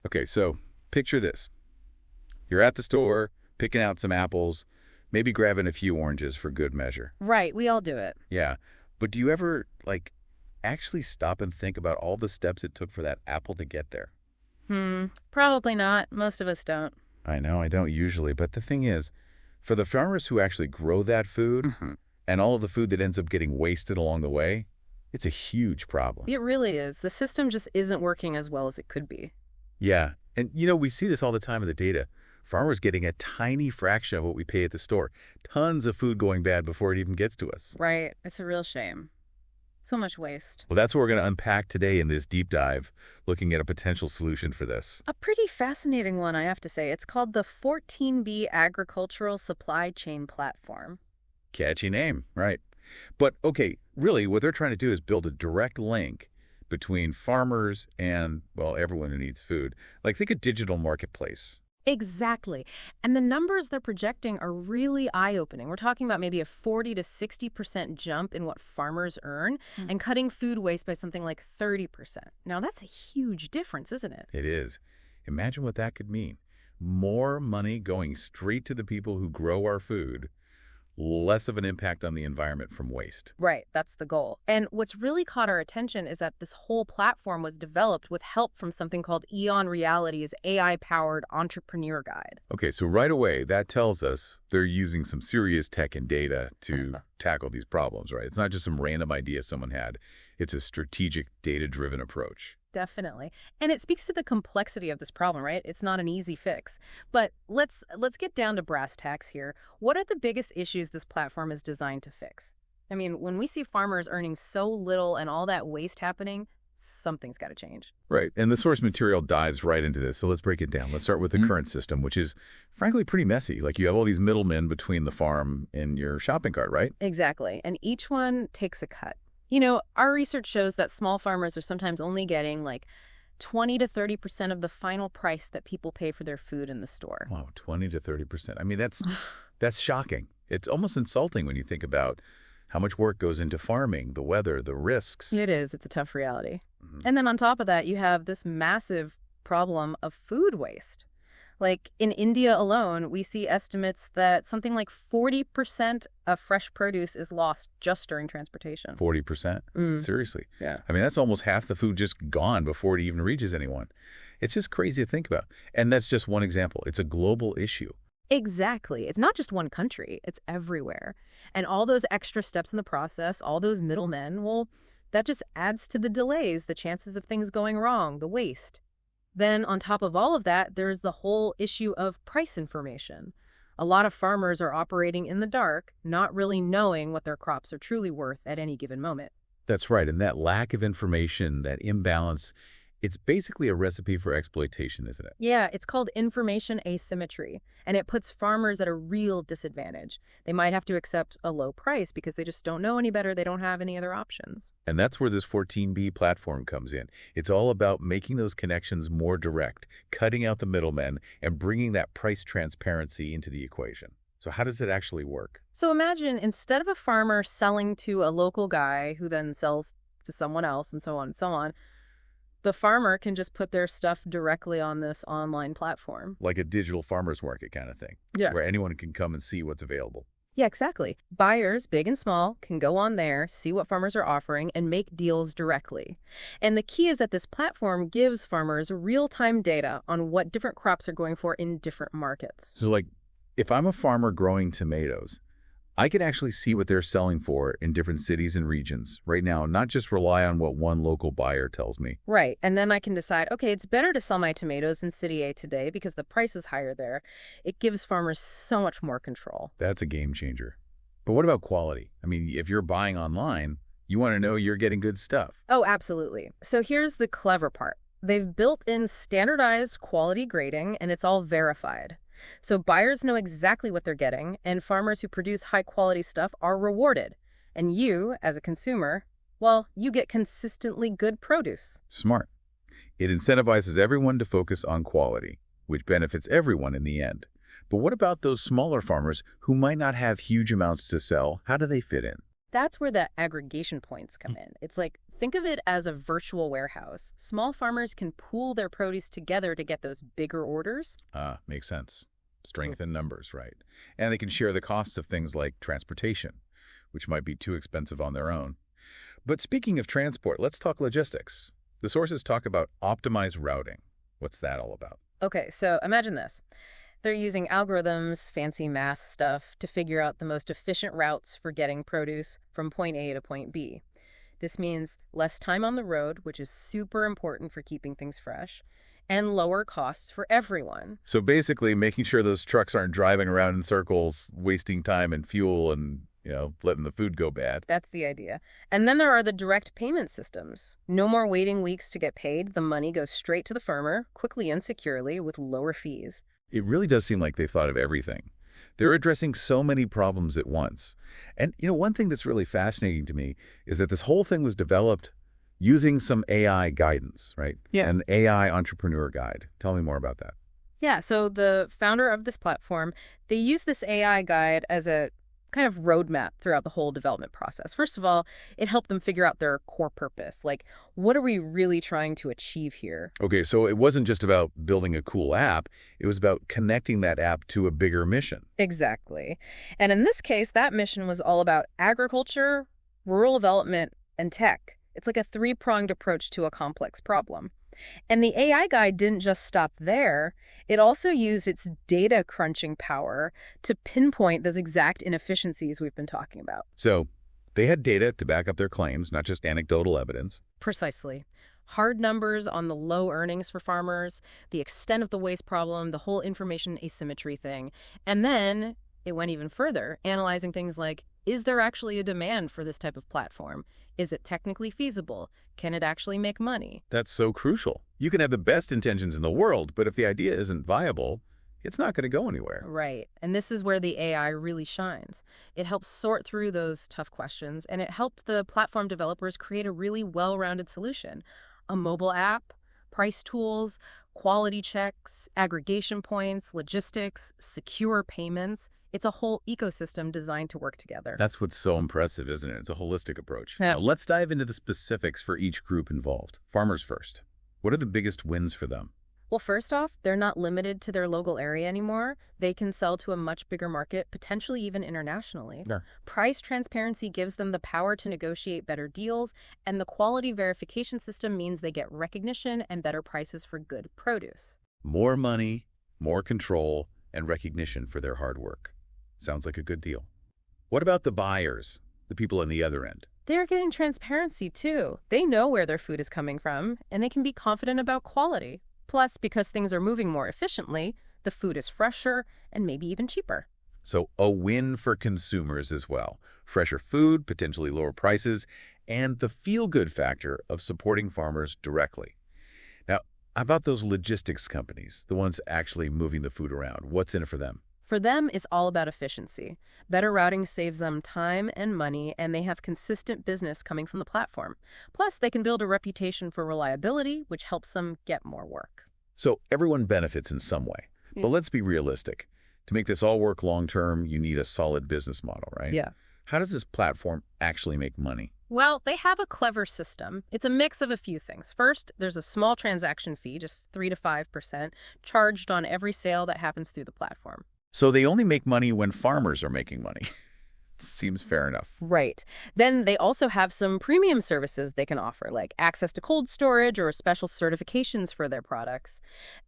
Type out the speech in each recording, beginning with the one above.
Okay, so picture this. You're at the store, picking out some apples, maybe grabbing a few oranges for good measure. Right, we all do it. Yeah, but do you ever, actually stop and think about all the steps it took for that apple to get there? Probably not. Most of us don't. I know, I don't usually, but the thing is, for the farmers who actually grow that food, and all of the food that ends up getting wasted along the way, it's a huge problem. It really is. The system just isn't working as well as it could be. Yeah, and we see this all the time in the data. Farmers getting a tiny fraction of what we pay at the store. Tons of food going bad before it even gets to us. Right. It's a real shame. So much waste. Well, that's what we're going to unpack today in this deep dive, looking at a potential solution for this. A pretty fascinating one, I have to say. It's called the 14B Agricultural Supply Chain Platform. Catchy name, right? But, okay, really, what they're trying to do is build a direct link between farmers and, well, everyone who needs food. Like, think a digital marketplace. Exactly. And the numbers they're projecting are really eye-opening. We're talking about maybe a 40 to 60% jump in what farmers earn and cutting food waste by something like 30%. Now, that's a huge difference, isn't it? It is. Imagine what that could mean. More money going straight to the people who grow our food, less of an impact on the environment from waste. Right, that's the goal. And what's really caught our attention is that this whole platform was developed with help from something called EON Reality's AI-powered entrepreneur guide. Okay, so right away, that tells us they're using some serious tech and data to tackle these problems, right? It's not just some random idea someone had. It's a strategic, data-driven approach. Definitely. And it speaks to the complexity of this problem, right? It's not an easy fix. But let's get down to brass tacks here. What are the biggest issues this platform is designed to fix? I mean, when we see farmers earning so little and all that waste happening, something's got to change. Right, and the source material dives right into this, so let's break it down. Let's start with the current system, which is, frankly, pretty messy. Like, you have all these middlemen between the farm and your shopping cart, right? Exactly. And each one takes a cut. Our research shows that small farmers are sometimes only getting like 20 to 30% of the final price that people pay for their food in the store. Wow, 20 to 30%. I mean, that's shocking. It's almost insulting when you think about how much work goes into farming, the weather, the risks. It is. It's a tough reality. And then on top of that, you have this massive problem of food waste. Like in India alone, we see estimates that something like 40% of fresh produce is lost just during transportation. 40%? Seriously? Yeah. I mean, that's almost half the food just gone before it even reaches anyone. It's just crazy to think about. And that's just one example. It's a global issue. Exactly. It's not just one country. It's everywhere. And all those extra steps in the process, all those middlemen, well, that just adds to the delays, the chances of things going wrong, the waste. Then on top of all of that, there's the whole issue of price information. A lot of farmers are operating in the dark, not really knowing what their crops are truly worth at any given moment. That's right. And that lack of information, that imbalance, it's basically a recipe for exploitation, isn't it? Yeah, it's called information asymmetry, and it puts farmers at a real disadvantage. They might have to accept a low price because they just don't know any better. They don't have any other options. And that's where this 14B platform comes in. It's all about making those connections more direct, cutting out the middlemen, and bringing that price transparency into the equation. So how does it actually work? So imagine instead of a farmer selling to a local guy who then sells to someone else and so on and so on, the farmer can just put their stuff directly on this online platform. Like a digital farmer's market kind of thing. Yeah. Where anyone can come and see what's available. Yeah, exactly. Buyers, big and small, can go on there, see what farmers are offering, and make deals directly. And the key is that this platform gives farmers real-time data on what different crops are going for in different markets. So, if I'm a farmer growing tomatoes, I can actually see what they're selling for in different cities and regions right now, not just rely on what one local buyer tells me. Right. And then I can decide, okay, it's better to sell my tomatoes in City A today because the price is higher there. It gives farmers so much more control. That's a game changer. But what about quality? I mean, if you're buying online, you want to know you're getting good stuff. Oh, absolutely. So here's the clever part. They've built in standardized quality grading, and it's all verified. So buyers know exactly what they're getting, and farmers who produce high-quality stuff are rewarded. And you, as a consumer, well, you get consistently good produce. Smart. It incentivizes everyone to focus on quality, which benefits everyone in the end. But what about those smaller farmers who might not have huge amounts to sell? How do they fit in? That's where the aggregation points come in. It's like Think of it as a virtual warehouse. Small farmers can pool their produce together to get those bigger orders. Makes sense. Strength in numbers, right? And they can share the costs of things like transportation, which might be too expensive on their own. But speaking of transport, let's talk logistics. The sources talk about optimized routing. What's that all about? Okay, so imagine this. They're using algorithms, fancy math stuff, to figure out the most efficient routes for getting produce from point A to point B. This means less time on the road, which is super important for keeping things fresh, and lower costs for everyone. So basically making sure those trucks aren't driving around in circles, wasting time and fuel and, letting the food go bad. That's the idea. And then there are the direct payment systems. No more waiting weeks to get paid. The money goes straight to the farmer, quickly and securely, with lower fees. It really does seem like they've thought of everything. They're addressing so many problems at once. And, one thing that's really fascinating to me is that this whole thing was developed using some AI guidance, right? Yeah. An AI entrepreneur guide. Tell me more about that. Yeah, so the founder of this platform, they use this AI guide as a kind of roadmap throughout the whole development process. First of all, it helped them figure out their core purpose. Like, what are we really trying to achieve here? Okay, so it wasn't just about building a cool app. It was about connecting that app to a bigger mission. Exactly. And in this case, that mission was all about agriculture, rural development, and tech. It's like a three-pronged approach to a complex problem. And the AI guide didn't just stop there. It also used its data crunching power to pinpoint those exact inefficiencies we've been talking about. So they had data to back up their claims, not just anecdotal evidence. Precisely. Hard numbers on the low earnings for farmers, the extent of the waste problem, the whole information asymmetry thing. And then it went even further, analyzing things like, is there actually a demand for this type of platform? Is it technically feasible? Can it actually make money? That's so crucial. You can have the best intentions in the world, but if the idea isn't viable, it's not going to go anywhere. Right. And this is where the AI really shines. It helps sort through those tough questions, and it helped the platform developers create a really well-rounded solution. A mobile app, price tools, quality checks, aggregation points, logistics, secure payments. It's a whole ecosystem designed to work together. That's what's so impressive, isn't it? It's a holistic approach. Yeah. Now, let's dive into the specifics for each group involved. Farmers first. What are the biggest wins for them? Well, first off, they're not limited to their local area anymore. They can sell to a much bigger market, potentially even internationally. Yeah. Price transparency gives them the power to negotiate better deals, and the quality verification system means they get recognition and better prices for good produce. More money, more control, and recognition for their hard work. Sounds like a good deal. What about the buyers, the people on the other end? They're getting transparency, too. They know where their food is coming from, and they can be confident about quality. Plus, because things are moving more efficiently, the food is fresher and maybe even cheaper. So a win for consumers as well. Fresher food, potentially lower prices, and the feel-good factor of supporting farmers directly. Now, how about those logistics companies, the ones actually moving the food around? What's in it for them? For them, it's all about efficiency. Better routing saves them time and money, and they have consistent business coming from the platform. Plus, they can build a reputation for reliability, which helps them get more work. So everyone benefits in some way. But let's be realistic. To make this all work long-term, you need a solid business model, right? Yeah. How does this platform actually make money? Well, they have a clever system. It's a mix of a few things. First, there's a small transaction fee, just 3 to 5%, charged on every sale that happens through the platform. So they only make money when farmers are making money. Seems fair enough. Right. Then they also have some premium services they can offer, like access to cold storage or special certifications for their products.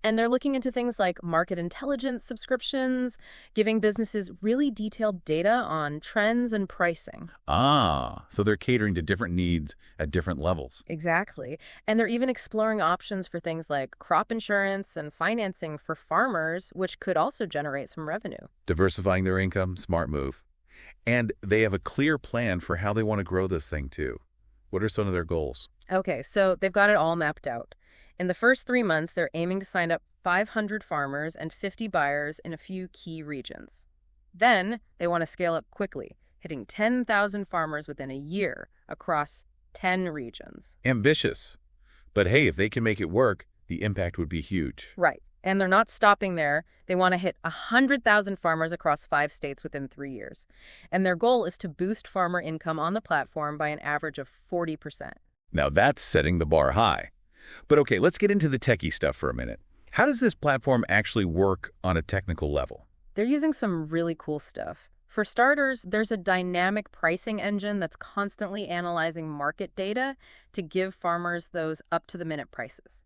And they're looking into things like market intelligence subscriptions, giving businesses really detailed data on trends and pricing. So they're catering to different needs at different levels. Exactly. And they're even exploring options for things like crop insurance and financing for farmers, which could also generate some revenue. Diversifying their income, smart move. And they have a clear plan for how they want to grow this thing, too. What are some of their goals? Okay, so they've got it all mapped out. In the first 3 months, they're aiming to sign up 500 farmers and 50 buyers in a few key regions. Then they want to scale up quickly, hitting 10,000 farmers within a year across 10 regions. Ambitious. But hey, if they can make it work, the impact would be huge. Right. And they're not stopping there. They want to hit 100,000 farmers across 5 states within 3 years. And their goal is to boost farmer income on the platform by an average of 40%. Now that's setting the bar high. But okay, let's get into the techie stuff for a minute. How does this platform actually work on a technical level? They're using some really cool stuff. For starters, there's a dynamic pricing engine that's constantly analyzing market data to give farmers those up-to-the-minute prices.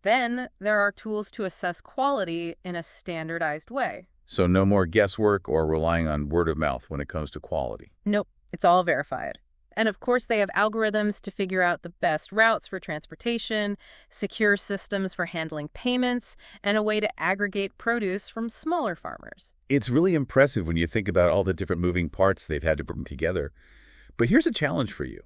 Then there are tools to assess quality in a standardized way. So no more guesswork or relying on word of mouth when it comes to quality. Nope, it's all verified. And of course, they have algorithms to figure out the best routes for transportation, secure systems for handling payments, and a way to aggregate produce from smaller farmers. It's really impressive when you think about all the different moving parts they've had to bring together. But here's a challenge for you.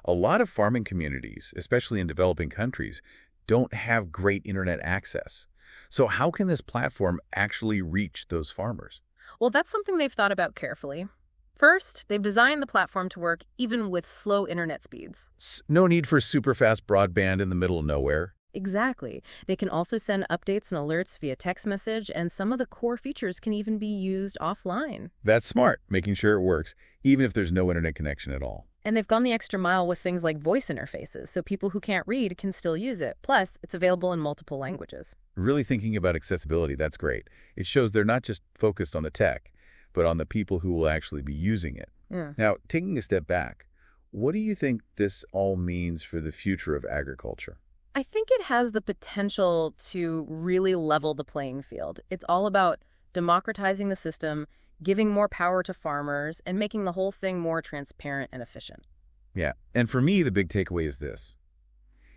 A lot of farming communities, especially in developing countries, don't have great internet access. So how can this platform actually reach those farmers? Well, that's something they've thought about carefully. First, they've designed the platform to work even with slow internet speeds. No need for super fast broadband in the middle of nowhere. Exactly. They can also send updates and alerts via text message, and some of the core features can even be used offline. That's smart, making sure it works, even if there's no internet connection at all. And they've gone the extra mile with things like voice interfaces, so people who can't read can still use it. Plus, it's available in multiple languages. Really thinking about accessibility, that's great. It shows they're not just focused on the tech, but on the people who will actually be using it. Yeah. Now, taking a step back, what do you think this all means for the future of agriculture? I think it has the potential to really level the playing field. It's all about democratizing the system, giving more power to farmers, and making the whole thing more transparent and efficient. Yeah, and for me, the big takeaway is this.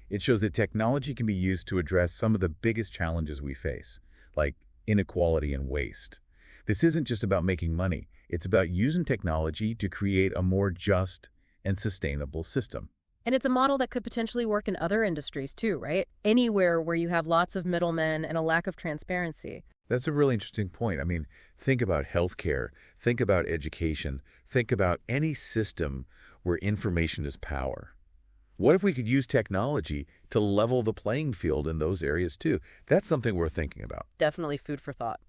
It shows that technology can be used to address some of the biggest challenges we face, like inequality and waste. This isn't just about making money. It's about using technology to create a more just and sustainable system. And it's a model that could potentially work in other industries too, right? Anywhere where you have lots of middlemen and a lack of transparency. That's a really interesting point. I mean, think about healthcare, think about education, think about any system where information is power. What if we could use technology to level the playing field in those areas too? That's something we're thinking about. Definitely food for thought.